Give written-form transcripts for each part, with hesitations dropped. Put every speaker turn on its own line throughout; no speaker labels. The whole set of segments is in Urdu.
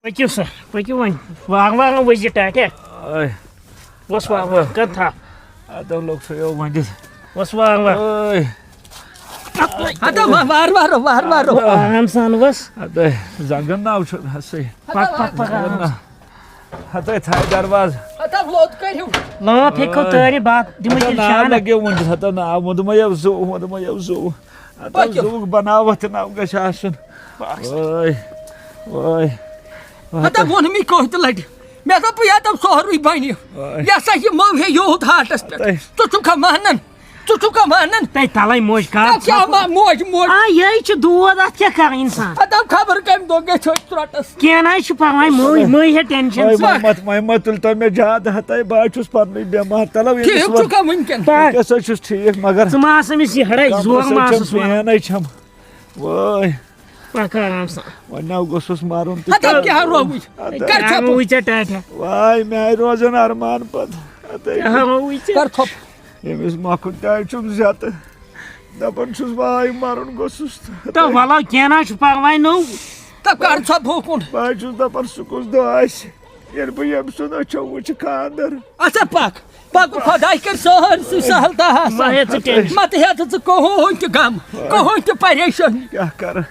پٔکِو سا پٔکِو وۄنۍ واغ ؤزِ ٹاٹیا وس واغ کر تھا
ادو لوگ تھٲیو ؤنِتھ
وس واغ
وار
آرام سان وس
ادے زنگن ناو چھُ ہسے
پک
ہتے تھاے درواز
لوت کٔرِو
لٲپ ہیٚکو تٲرِتھ بات دِمو تیٚلہِ
ناو
شانہٕ
لگیو ؤنِتھ ہتا ناو ووٚنمَیو زوٗ ہتا زوٗ بناوتھ ناو گژھِ آسُن وٲے وٲے
ووٚن مےٚ کٔہتہِ لٹہِ مےٚ دوٚپ یہِ دَپ سورُے بنہِ یہِ ہسا یہِ مو ہے یوٗت ہاٹس پٮ۪ٹھ ژٕ چھُکھا مانان
تَتہِ تَلے موج کر
کیٛاہ موج
یہِ چھُ دود اتھ کیٛاہ کرٕ اِنسان
دَپ خبر کمہِ دۄہ گژھِ أسۍ ژرٛوٹس
کینٛہہ نہ حظ چھُ پرواے مٔہ ہے ٹینشن
وۄنۍ مہ تُلتو مےٚ زیادٕ ہتے بہٕ حظ چھُس پننُے بٮ۪مار تلو
ٹھیٖک چھُکھا وٕنکٮ۪ن
وٕنکٮ۪س حظ چھُس ٹھیٖک مگر
ژٕ ما آس أمِس یِہڑے زور ما آسُس
پینٕے چھم وٲے
پک آرام سان
وۄنۍ نہ گوٚژھُس مرُن
کیٛاہ رووٕے
ہوٕے ژےٚ ٹاٹیا
واے مےٚ آیہِ روزان ارمان پتہٕ
ہوٕے ژےٚ
کر تھوٚپ
ییٚمِس مۄکھُن تہِ حظ چھُم زیتہٕ دپان چھُس واے مرُن گوٚژھُس
تہٕ وَلو کینٛہہ نہ حظ چھُ پرواے نوٚو
دَپ کر ژھوٚپ ہوکُن
بہٕ حظ چھُس دپان سُہ کُس دۄہ آسہِ ییٚلہِ بہٕ ییٚمہِ سُنٛد أچھو وٕچھِ خانٛدر
اچھا پک خۄداے کر سٲرسٕے سہل تہٕ
مہ ہے ژٕ ٹینشن
متہٕ ہیٚتہٕ ژٕ کٕہۭنۍ تہِ غم کٕہۭنۍ تہِ پریشٲنی
کیٛاہ کرٕ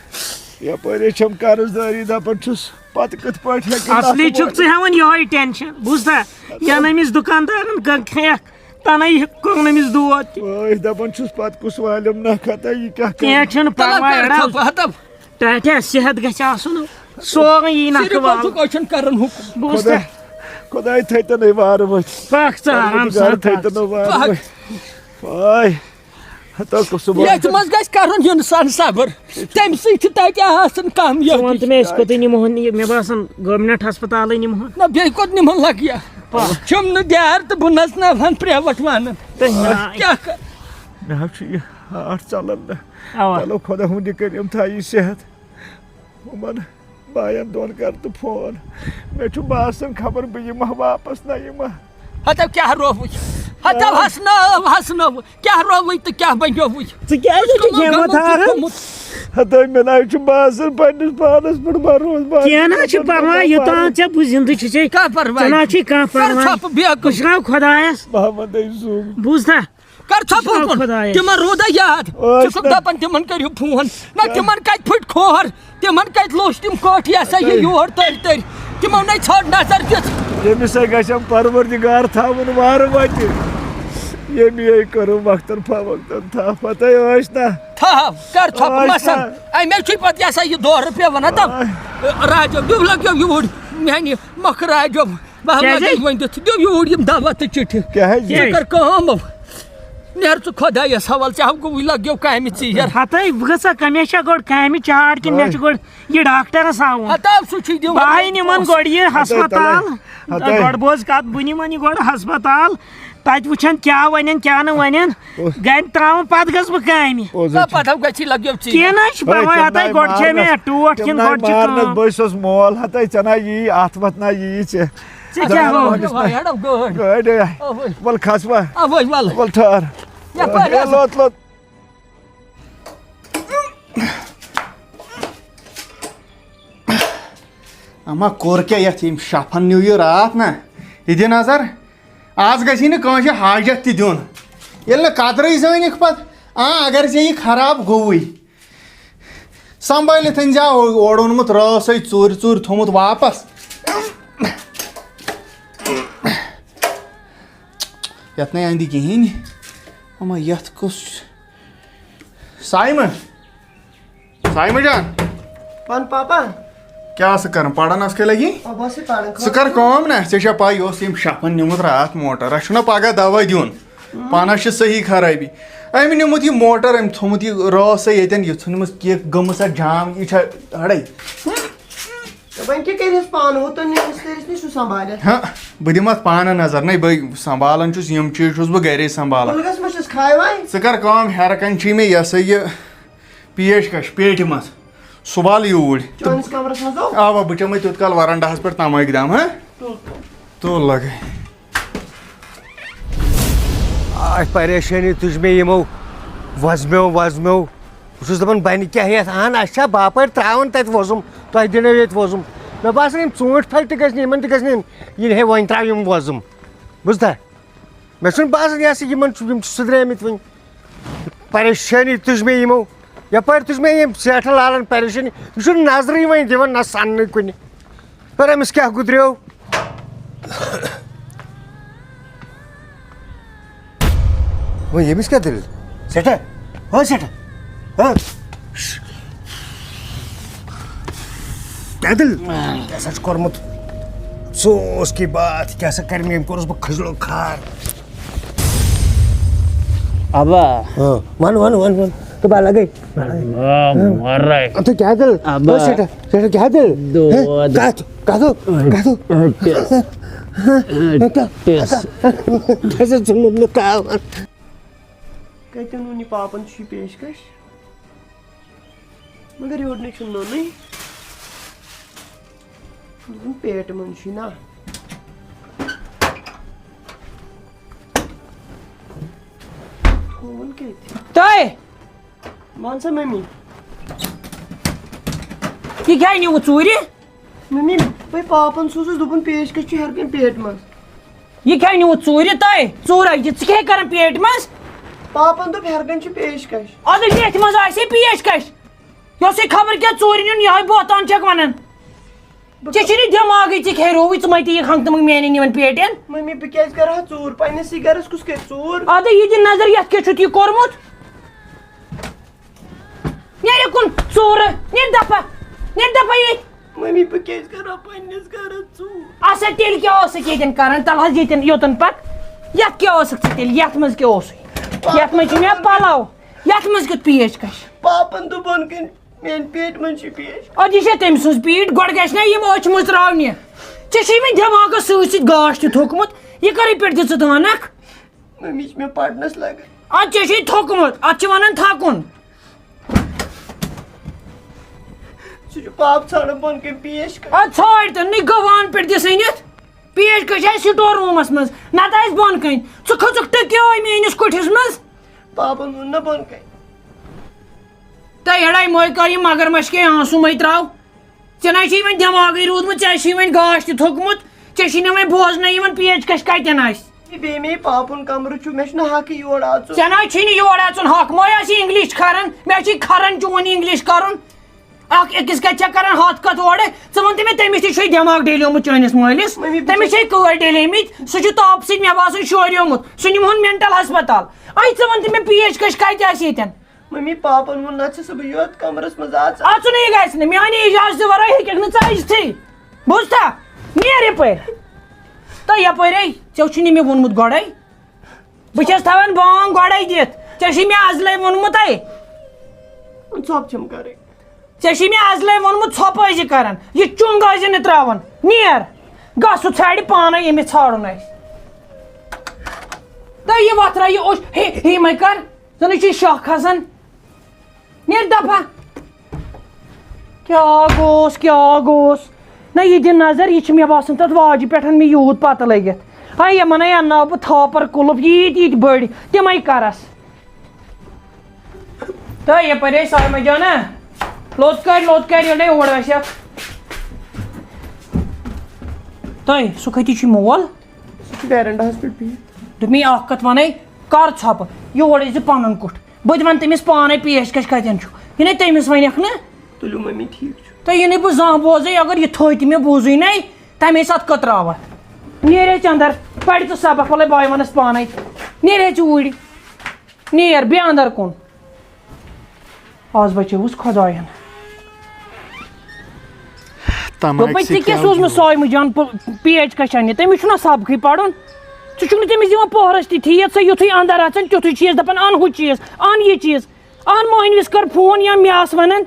یپٲرۍ چھم قرض دٲری دپان چھُس پتہٕ کِتھ پٲٹھۍ ہیٚکہِ
اصلی چھُکھ ژٕ ہٮ۪وان یِہوے ٹینشن بوٗزتھا ینہٕ أمِس دُکاندارن کھٮ۪کھ تَنَے کوٚرُن أمِس دود تہِ
وٲے دپان چھُس پتہٕ کُس والٮ۪م نکھا تہٕ یہِ کیٛاہ
کینٛہہ چھُنہٕ پرواے ٹاٹیا صحت گژھِ آسُن سورُے یی نکھٕ والہٕ
کران حُکم
بوٗزتھا
خۄداے تھٲیتَنَے وارٕ وٲتھۍ
پک ژٕ آرام سان
تھٲیتَنَے وارٕ وٲتھۍ واے
یتھ منٛز گژھِ کرُن اِنسان صبر تمہِ سۭتۍ چھِ تتہِ آسان کم
ژٕ وَن تہٕ مےٚ أسۍ کوٚتٕے نِمہون یہِ مےٚ باسان گورمنٹ ہسپتالٕے نِمہون
نہ بیٚیہِ کوٚت نِمن لگیا چھُم نہٕ دیار تہٕ بہٕ نژناوہن پریوٹ ونان کیٛاہ کر
مےٚ حظ چھُ یہِ ہاٹ ژلان نہٕ چلو خۄدا ہُنٛد یہِ کٔرِم تھایہِ صحت ہُمن باین دۄن کر تہٕ فون مےٚ چھُ باسان خبر بہٕ یِمہ واپس نہ یِمہ
ہتو کیٛاہ رووٕے ہتو ہسنٲو کیٛاہ رووٕے تہٕ کیٛاہ بنیووٕے
ژٕ کیٛازِ چھُکھ ہٮ۪مت ہاران
ہتٲے مےٚ نہ حظ چھُ باسان پننِس پانس پٮ۪ٹھ بروسہٕ
کینٛہہ نہ چھُ پرواے یوٚتام ژےٚ بہٕ زندٕ چھُسے
کانٛہہ پرواے
ژٕ نہ چھُے کانٛہہ پرواے پُشراو خۄدایس
محمدے زوٗ
بوٗزتھا
کر ژھوٚپ ہوکُن تِمن روٗدا یاد ژٕ چھُکھ دپان تِمن کٔرِو فون نہ تِمن کتہِ پھٕٹۍ کھوہر تِمن کتہِ لوٚچھ تِم کوٹھ یہِ ہسا یہِ یور تٔرۍ تِمو نَے ژھٲر نظر دِژ
ییٚمِس ہے گژھٮ۪م پروردِگار تھاوُن وارٕ وتہِ ییٚمۍ یے کٔرٕم وقتن فوقتن تھپھ ہتے ٲسۍ نہ
تھاو کر ژھوٚپ مسن امے چھُے پتہٕ یہِ ہسا یہِ دورٕ پیوان دپ راجو دِو لگیو یوٗرۍ میانہِ مۄکھٕ راجو بہٕ لگے وۄنۍ دِتھ دِو یوٗرۍ یِم دوا تہٕ چِٹھِ ژٕ کر کٲم نیرٕ ژٕ خۄدایس حوالہٕ ژےٚ گوٚوٕے لگیو کامہِ ژیٖر
ہتٲے بہٕ گژھا مےٚ چھا گۄڈٕ کامہِ چاٹ کِنہٕ مےٚ چھُ گۄڈٕ یہِ ڈاکٹرس ہاوُن
ہتاو سُہ چھُے دِوان
بہٕ نِمن گۄڈٕ یہِ ہسپتال گۄڈٕ بوز کتھ بہٕ نِمن یہِ گۄڈٕ ہسپتال تتہِ وٕچھن کیٛاہ ونن کیٛاہ نہٕ ونن گرِ تراوُن پتہٕ گژھٕ بہٕ کامہِ
پتہٕ گژھی لگیو
کینٛہہ نہ چھُ پرواے ہتٲے گۄڈٕ چھے مےٚ ٹوٹھ کِنہٕ گۄڈٕ چھِ کٲم
بہٕ چھُس مول ہتٲے ژےٚ نہ یی اتھ وتھ نہ یی ژےٚ گٲڑۍ ول کھس ول ٹھہر لوت لوت
اما کوٚر کیٛاہ یتھ یِم شفن نیوٗ یہِ راتھ نہ یہِ دِ نظر آز گژھی نہٕ کٲنٛسہِ حاجت تہِ دیُن ییٚلہِ نہٕ قدرٕے زٲنِکھ پتہٕ اگر ژےٚ یہِ خراب گوٚوُے سنبھٲلِتھ أنۍ زِ اورٕ اوٚنمُت رٲسٕے ژوٗرِ تھوٚمُت واپس یتھ نَے اندِ کِہیٖنۍ اما یتھ کُس سایمہٕ جان
ون پاپا
کیٛاہ ٲسٕکھ کران پران ٲسکھے لگی ژٕ کر کٲم نا ژےٚ چھےٚ پاے یہِ اوس یِم شفن نیوٗمُت راتھ موٹر اَسہِ چھُنہ پگاہ دوا دیُن پانس چھِ صحیح خرٲبی أمۍ نیوٗمُت یہِ موٹر أمۍ تھوٚمُت یہِ رٲسٕے ییٚتٮ۪ن یہِ ژھٕنمٕژ کیٚنٛہہ گٔمٕژ اَتھ جام یہِ چھا ہڑے ہاں بہٕ دِمہٕ اَتھ پانہٕ نظر نَے بہٕ سنبھالان چھُس یِم چیٖز چھُس بہٕ گرے سنبھالان ژٕ کر کٲم ہیرٕ کَنۍ چھُے مےٚ یہِ ہسا یہِ پیش کش پیٹہِ منٛز سُہ وال یوٗرۍ اوا بہٕ چمے تیُت کال ورنڈاہس پٮ۪ٹھ تماکہِ دام ہاں تُل لگے
پریشٲنی تُج مےٚ یِمو وۄزمیو بہٕ چھُس دپان بنہِ کیٛاہ یتھ اہن اَسہِ چھا باپٲرۍ ترٛاوان تتہِ وۄزُم تۄہہِ دِنو ییٚتہِ وۄزُم مےٚ باسان یِم ژوٗنٛٹھۍ پھلۍ تہِ گژھِ نہٕ یِمن تہِ گژھِ نہٕ یِن ہے وۄنۍ ترٛاو یِم وۄزُم بوٗزتھا مےٚ چھُنہٕ باسان یہِ ہسا یِمن چھُ یِم چھِ سُدریمٕتۍ وۄنۍ پریشٲنی تُج مےٚ یِمو یپٲرۍ تُج مےٚ یِم سیٹھٕ لالن پریشٲنی یہِ چھُنہٕ نظرٕے وۄنۍ دِوان نہ سننٕے کُنہِ پر أمِس کیٛاہ گُدریو وۄنۍ ییٚمِس کیٛاہ دٔلیٖل سٮ۪ٹھاہ ہا سٮ۪ٹھاہ ہا کیٛاہ دٔلیٖل یہِ ہسا چھُ کوٚرمُت افسوس کی بات یہِ کیٛاہ سا کرِ مےٚ أمۍ کوٚرُس بہٕ کھٔجلو کھار
ابا
ون ون ون ون تو بالا گئی تو کیا دل سیٹا سیٹا کیا دل کہو کہو کتن ون یہ پاپن چھ پیشکش مگر یور نش نونٕے پیٹ من چھ نا
تۄہہِ
ون سا ممی
یہِ کیٛازِ نِوٕ ژوٗرِ
ممی بھائی پاپن سوٗزُس دوٚپُن پیشکش چھُ ہیٚر کَنہِ پیٹہِ منٛز
یہِ کیٛازِ نِوٕ ژوٗرِ تۄہہِ ژوٗرا یہِ ژٕ کیٛاہ کران پیٹہِ منٛز
پاپن دوٚپ ہیٚر کَنہِ چھُ پیشکش
اَدٕ ییٚتھۍ منٛز آسہِ ہے پیشکش یۄس یہِ خبر کیٛاہ ژوٗرِ نیُن یِہوے بوتان چھکھ وَنان ژےٚ چھُے نہٕ دٮ۪ماغٕے ژٕ کھیرووٕے ژٕ مَتے یہِ ہنٛگتہٕ منٛگ میانٮ۪ن یِمن پیٹٮ۪ن
ممی بہٕ کیٛازِ کرٕ ہا ژوٗر پننِسٕے گرس کُس کرِ ژوٗر
اَدٕ یہِ دِ نظر یتھ کیٛاہ چھُتھ یہِ کوٚرمُت نیرِ کُن ژوٗرٕ نیرِ دپا ییٚتہِ
ممی بہٕ کیٛازِ کرٕ ہا پننِس گرس ژوٗر
اَسا تیٚلہِ کیٛاہ اوسُکھ ییٚتٮ۪ن کران تَلہٕ حظ ییٚتٮ۪ن یوٚتن پتہٕ یتھ کیٛاہ اوسُکھ ژٕ تیٚلہِ یتھ منٛز کیٛاہ اوسُے یتھ منٛز چھِ مےٚ پلو یتھ منٛز کیُتھ پیشکش
پاپن دوٚپ بۄن کَنہِ میانہِ پیٹہِ منٛز چھِ پیش
اَدٕ یہِ چھےٚ تٔمۍ سٕنٛز پیٖٹ گۄڈٕ گژھِ نا یِم أچھ مٕژراونہِ ژےٚ چھُے وۄنۍ دٮ۪ماغس سۭتۍ سۭتۍ گاش تہِ تھوٚکمُت یہِ کَرٕے پٮ۪ٹھ دِژٕ دانکھ
ممی چھِ مےٚ پرنس لگان
اَدٕ ژےٚ چھُے تھوٚکمُت اَتھ چھِ وَنان تھکُن
سُہ چھُ پاپہٕ ژھانڈان بۄن کَنہِ پیشکش
اَدٕ ژھانڈ تہٕ نٕے گوان پٮ۪ٹھ دِس أنِتھ پیشکش آسہِ سٹور روٗمس منٛز نتہٕ آسہِ بۄن کَنہِ ژٕ کھٔژٕکھ ٹٕکیوے میٲنِس کُٹھِس منٛز
پاپن ووٚن نا بۄن کَنہِ
تہٕ اڑے مٔے کر یہِ مگر مشکے آنسوٗ مٔے تراو ژےٚ نَے چھُے وۄنۍ دٮ۪ماغٕے روٗدمُت ژےٚ چھُے وۄنۍ گاش تہِ تھوٚکمُت ژےٚ چھُے نہٕ وۄنۍ بوزنٕے یِوان پیشکش کتٮ۪ن آسہِ
بیٚیہِ مے پاپُن کمرٕ چھُ مےٚ چھُنہٕ حقٕے یور اژُن
ژےٚ نَے چھُے نہٕ یور اژُن حق مٔے آسی اِنگلِش کھران مےٚ چھُے کھران چون اِنگلِش کرُن اکھ أکِس کتہِ چھےٚ کران ہتھ کتھ اورٕ ژٕ وَن تہٕ مےٚ تٔمِس تہِ چھُے دٮ۪ماغ ڈیلیومُت چٲنِس مٲلِس تٔمِس چھے کٲڑۍ ڈیلیمٕتۍ سُہ چھُ تاپہٕ سۭتۍ مےٚ باسان شوریومُت سُہ نِمہون مینٹل ہسپتال ژٕ وَن تہٕ مےٚ پیشکش کتہِ آسہِ ییٚتٮ۪ن
ممی پاپن ووٚن نتہٕ چھِ صُبحٲے یوت کمرس منٛز
اژُنٕے گژھِ نہٕ میانہِ اِجازتہٕ ورٲے ہیٚککھ نہٕ ژٕ أژتھٕے بوٗزتھا نیر یپٲرۍ تہٕ یپٲرۍ ژےٚ چھُے نہٕ مےٚ ووٚنمُت گۄڈے بہٕ چھَس تھاوان بانگ گۄڈے دِتھ ژےٚ چھُے مےٚ ازلے ووٚنمُتے
ژھۄپ چھَم کرٕنۍ
ژےٚ چھُے مےٚ ازلے ووٚنمُت ژھۄپہٕ ٲسۍ زِ کران یہِ چُنٛگ ٲسۍ زِ نہٕ تراوان نیر گژھ سُہ ژھانڈِ پانے ییٚمِس ژھانڈُن آسہِ تہٕ یہِ وۄتھرا یہِ اوس ہے مے کر زَن چھُے شاہ کھسان نیر دپا کیٛاہ گوٚس نہ یہِ دِ نظر یہِ چھِ مےٚ باسان تتھ واجہِ پٮ۪ٹھ مےٚ یوٗت پتہٕ لٔگِتھ ہاے یِمن ہے انناو بہٕ تھاپر کُلُف ییٖتۍ بٔڑۍ تِمے کرس تہٕ یپٲرۍ سایمہ جانا لوٚت کر ییٚلہِ اور آسٮ۪کھ تۄہہِ سُہ کَتہِ چھُے مول
سُہ چھُ ویرنڈاہس پٮ۪ٹھ بِہِتھ
دوٚپ مےٚ اکھ کتھ ونے کر ژھۄپہٕ یور ٲسۍ زِ پنُن کُٹھ بہٕ تہِ ونہٕ تٔمِس پانے پیشکش کتٮ۪ن چھُ یہِ نے تٔمِس ونکھ نہٕ
تُلِو ممی ٹھیٖک چھُ
تہٕ یہِ نہٕ بہٕ زانٛہہ بوزے اگر یہِ تھٲے تہِ مےٚ بوٗزٕے نے تمے ساتہٕ کتراوتھ نیرے ژٕ پرِ ژٕ سبق وَلے بہٕ وَنس پانے نیرے ژوٗرِ نیر بیٚیہِ انٛدر کُن آز بچٲوُس خۄداین دوٚپمے ژےٚ کیٛاہ سوٗزمٕژ سایمہٕ جان پیشکش اننہِ تٔمِس چھُنہ سبقٕے پرُن ژٕ چھُکھ نہٕ تٔمِس دِوان پوہرس تہِ ٹھیٖک ژٕ یُتھُے انٛدر اژان تیُتھُے چیٖز دپان ان ہُہ چیٖز ان یہِ چیٖز ان موہنوِس کر فون یا مےٚ آس ونان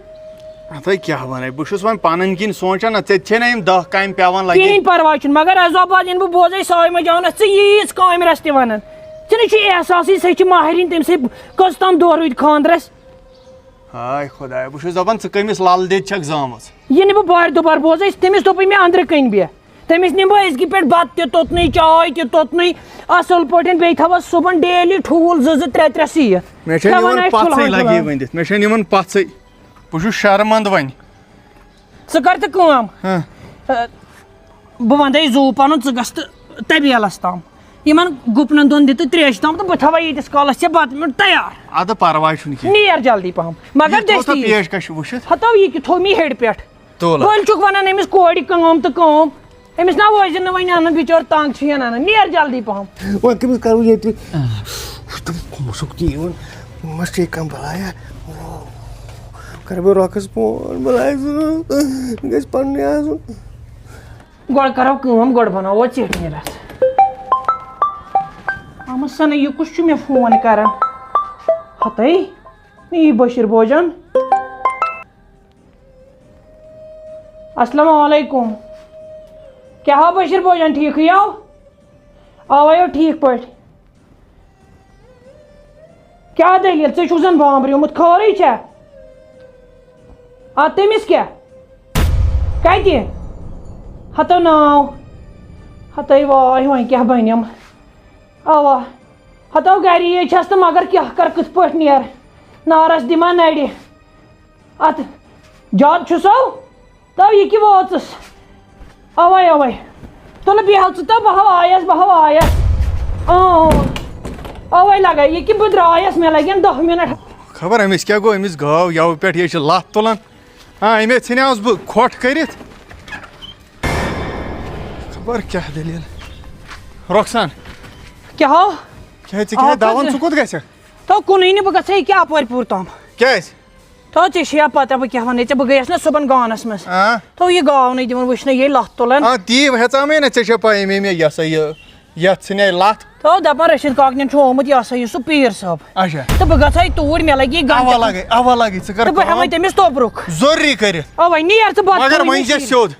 اَتھے کیٛاہ وَنے بہٕ چھُس وۄنۍ پنٕنۍ کِنۍ سونٛچان نہ ژےٚ چھے نہ یِم دہ کامہِ پیٚوان لگہِ
کِہینۍ پرواے چھُنہٕ مگر عزوباد ییٚلہِ بہٕ بوزے سایمہ جانس ژٕ ییٖژ کامہِ رژھ تہِ ونان ژےٚ نَے چھُے احساسٕے سۄ چھِ ماہرِنۍ تٔمۍ سٕے کٔژ تام دۄہ روٗدۍ خانٛدرس
ہاے خۄدایا بہٕ چھُس دپان ژٕ کٔمِس لل دٮ۪د چھکھ زامٕژ
یہِ نہٕ بہٕ بارِ دُبار بوزے تٔمِس دوٚپُے مےٚ انٛدرٕ کَنۍ بیٚہہ تٔمِس نِمہٕ بہٕ أزکہِ پٮ۪ٹھ بتہٕ تہِ توٚتنُے چاے تہِ توٚتنُے اصٕل پٲٹھۍ بیٚیہِ تھاوس صُبحن ڈیلی ٹھوٗل 2-2 3-3 سِیِتھ
مےٚ چھےٚ یِوان پژھٕے لگے ؤنِتھ مےٚ چھےٚ یِوان پژھٕے بہٕ چھُس شرمنٛد وۄنۍ
ژٕ کر تہٕ کٲم بہٕ وَنہٕ زوٗ پَنُن ژٕ گژھ تہٕ طبیلَس تام یِمن گُپنن دۄن دِ تہٕ ترٛیشہِ تام تہٕ بہٕ تھاوَے ییٖتِس کالَس ژےٚ بَتہٕ میوٚنٛڈ تیار
اَدٕ پرواے چھُنہٕ کینٛہہ
نیر جلدی پَہم مگر دٔستی
پیش کش وٕچھِتھ
ہتو یہِ کہِ تھوٚو مےٚ ہیٚرِ پٮ۪ٹھ
تُل
وۄنۍ چھُکھ وَنان أمِس کورِ کٲم تہٕ کٲم أمِس نا وٲزِ نہٕ وۄنۍ اَنان بِچور تنٛگ چھِ یَن اَنان نیر جلدی پَہم
وۄنۍ کٔمِس کَرو ییٚتہِ موسُک تہِ یِوان ما چھِ کانٛہہ بَلایا کَرٕ بہٕ رۄکھَس فون بَلاے ضروٗرت گژھِ پَننُے آسُن
گۄڈٕ کَرو کٲم گۄڈٕ بَناوو ژیٹنہِ رَس آمہٕ سَنٕے یہِ کُس چھُ مےٚ فون کَران ہَتَے یی بٔشیٖر بوجان السلام علیکُم کیٛاہ ہو بٔشیٖر بوجان ٹھیٖکھٕے آو آوَے ٹھیٖک پٲٹھۍ کیٛاہ دٔلیٖل ژےٚ چھُکھ زَن بامبریومُت خٲرٕے چھا اَدٕ تٔمِس کیٛاہ کَتہِ ہَتو ناو ہَتَے واے وۄنۍ کیٛاہ بَنٮ۪م اَوا ہَتو گَری چھَس تہٕ مگر کیٛاہ کَرٕ کِتھ پٲٹھۍ نیرٕ نارَس دِما نَرِ اَتھ زیادٕ چھُسو تو یہِ کہِ وٲژٕس اَوَے اَوَے تُلہٕ بیٚہہ ژٕ تہٕ بہٕ آیَس اَوَے لَگے یہِ کہِ بہٕ درٛایَس مےٚ لَگن 10 مِنٹ
خبر أمِس کیٛاہ گوٚو أمِس گٲو یَوٕ پٮ۪ٹھ یہِ چھِ لَتھ تُلان أمِس ژھٕنیٛاوُس بہٕ کھۄٹھ کٔرِتھ خبر کیٛاہ دٔلیٖل رۄخسان
کیٛاہ ہو
کیٛاہ ژٕ کیٛاہ دَوان ژٕ کوٚت گژھکھ
تو کُنُے نہٕ بہٕ گژھٕ ییٚکیٛاہ اَپٲرۍ پوٗر تام
کیٛازِ
تو ژےٚ چھِ یا پَتہ بہٕ کیٛاہ وَنَے ژےٚ بہٕ گٔیَس نا صُبحن گانَس منٛز تو یہِ گاونٕے دِوان وٕچھنہٕ یے لَتھ تُلان
تی ہیٚژامَے نا ژےٚ چھےٚ پَے مےٚ یہِ ہسا یہِ یَتھ ژھٕنیٛاے لَتھ
تو دَپان رٔشیٖد کاکنٮ۪ن چھُ آمُت یہِ ہسا یہِ سُہ پیٖر صٲب
اچھا
تہٕ بہٕ گژھٕ ہا توٗرۍ مےٚ لَگہِ
اَوا لَگے ژٕ کر
تہٕ بہٕ ہٮ۪مَے تٔمِس توٚبرُک
ضروٗری کٔرِتھ
اَوَے نیر ژٕ
مگر وۄنۍ چھِ سیوٚد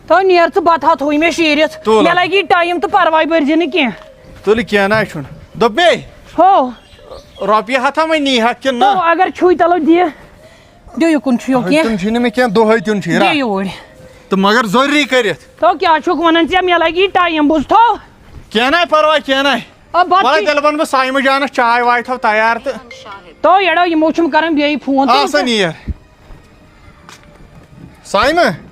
تو نیر ژٕ بَتہٕ ہا تھوٚوُے مےٚ شیٖرِتھ مےٚ لَگہِ ٹایم تہٕ پَرواے بٔرزِ نہٕ کینٛہہ
تُلہِ کینٛہہ نہ چھُنہٕ دوٚپ مے
ہو
رۄپیہِ ہَتھا وۄنۍ نیٖہَکھ کِنہٕ
تو اگر چھُے تَلو دِ دِ یُکُن چھُ کینٛہہ
تِم چھِ نہٕ مےٚ کینٛہہ دۄہَے دیُن چھُے
دِ یوٗرۍ
تہٕ مگر ضروٗری کٔرِتھ
تو کیٛاہ چھُکھ وَنان ژےٚ مےٚ لَگہِ ٹایم بوٗزتھو
کینٛہہ نَے پَرواے کینٛہہ نَے وَلہٕ تیٚلہِ وَنہٕ بہٕ سایمہٕ جانَس چاے واے تھاو تیار تہٕ
تو یَڑو یِمو چھُم کَران بیٚیہِ فون
آ سا نیر سایمہٕ